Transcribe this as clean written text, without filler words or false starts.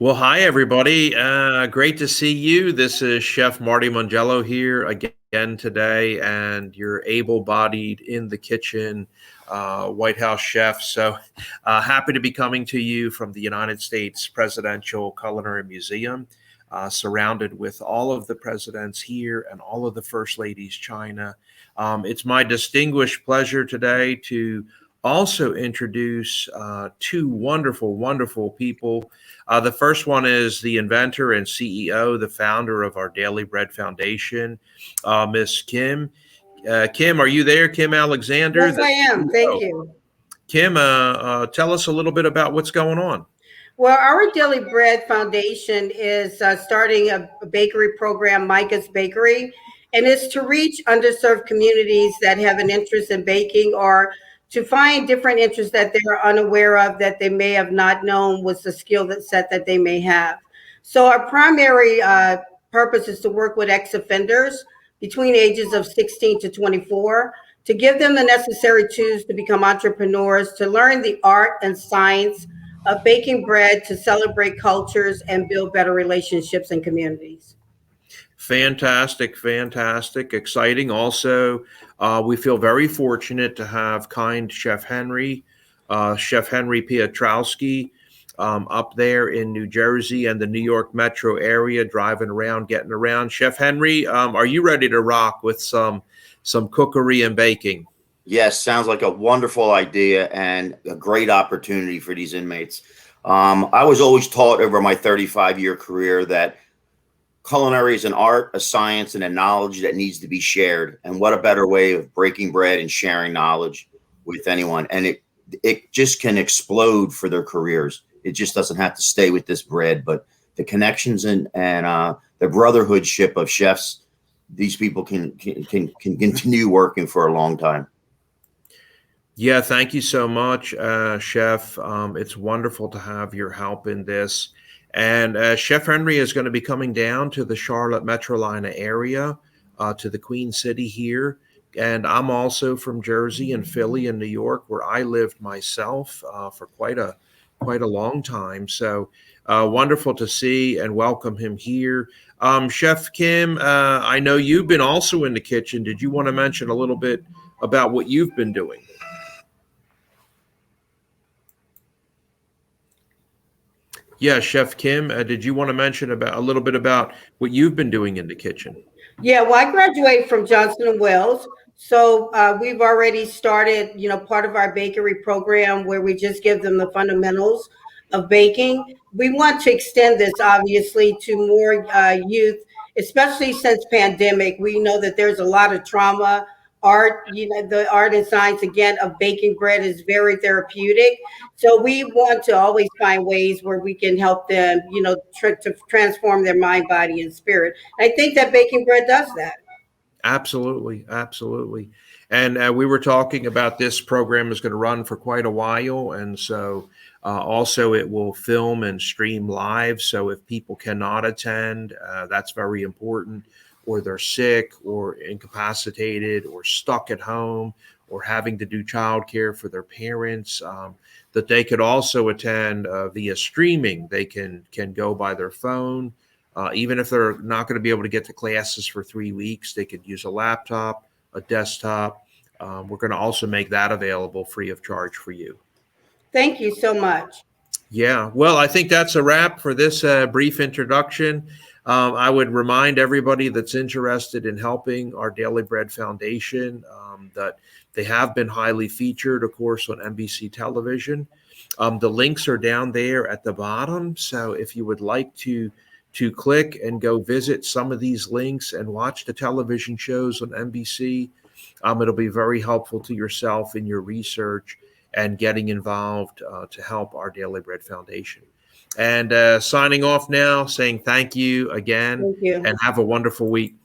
Well, hi everybody. Great to see you. This is Chef Marty Mongiello here again today, and you're able-bodied in the kitchen, White House chef. So happy to be coming to you from the United States Presidential Culinary Museum, surrounded with all of the presidents here and all of the first ladies, China. It's my distinguished pleasure today to also introduce two wonderful, wonderful people. The first one is the inventor and CEO, the founder of our Daily Bread Foundation, Miss Kim. Kim, are you there? Kim Alexander, Yes, the I am. Thank CEO. you. Kim, tell us a little bit about what's going on. Well, our Daily Bread Foundation is starting a bakery program, Micah's Bakery, and it's to reach underserved communities that have an interest in baking or to find different interests that they're unaware of that they may have not known was the set that they may have. So, our primary purpose is to work with ex offenders between ages of 16 to 24 to give them the necessary tools to become entrepreneurs, to learn the art and science of baking bread, to celebrate cultures and build better relationships and communities. Fantastic, fantastic, exciting. Also, we feel very fortunate to have kind Chef Henry Piotrowski, up there in New Jersey and the New York metro area, driving around, getting around. Chef Henry, are you ready to rock with some cookery and baking? Yes, sounds like a wonderful idea and a great opportunity for these inmates. I was always taught over my 35-year career that culinary is an art, a science, and a knowledge that needs to be shared. And what a better way of breaking bread and sharing knowledge with anyone. And it just can explode for their careers. It just doesn't have to stay with this bread, but the connections and the brotherhoodship of chefs, these people can continue working for a long time. Yeah, thank you so much, Chef. It's wonderful to have your help in this. And Chef Henry is going to be coming down to the Charlotte Metrolina area, to the Queen City here. And I'm also from Jersey and Philly and New York, where I lived myself for quite a long time. So wonderful to see and welcome him here. Chef Kim, I know you've been also in the kitchen. Did you want to mention a little bit about what you've been doing? Yeah, Chef Kim, did you want to mention about a little bit about what you've been doing in the kitchen? Yeah, well, I graduated from Johnson and Wales. So we've already started, part of our bakery program where we just give them the fundamentals of baking. We want to extend this obviously to more youth, especially since pandemic. We know that there's a lot of trauma. Art, the art and science again of baking bread is very therapeutic. So we want to always find ways where we can help them, to transform their mind, body, and spirit. I think that baking bread does that. Absolutely, absolutely. And we were talking about this program is going to run for quite a while, and so also it will film and stream live. So if people cannot attend, that's very important, or they're sick, or incapacitated, or stuck at home, or having to do childcare for their parents, that they could also attend via streaming. They can go by their phone. Even if they're not going to be able to get to classes for 3 weeks, they could use a laptop, a desktop. We're going to also make that available free of charge for you. Thank you so much. Yeah, well, I think that's a wrap for this brief introduction. I would remind everybody that's interested in helping our Daily Bread Foundation that they have been highly featured, of course, on NBC television. The links are down there at the bottom. So if you would like to click and go visit some of these links and watch the television shows on NBC, it'll be very helpful to yourself in your research and getting involved to help our Daily Bread Foundation. And signing off now, saying thank you again, Thank you. and have a wonderful week.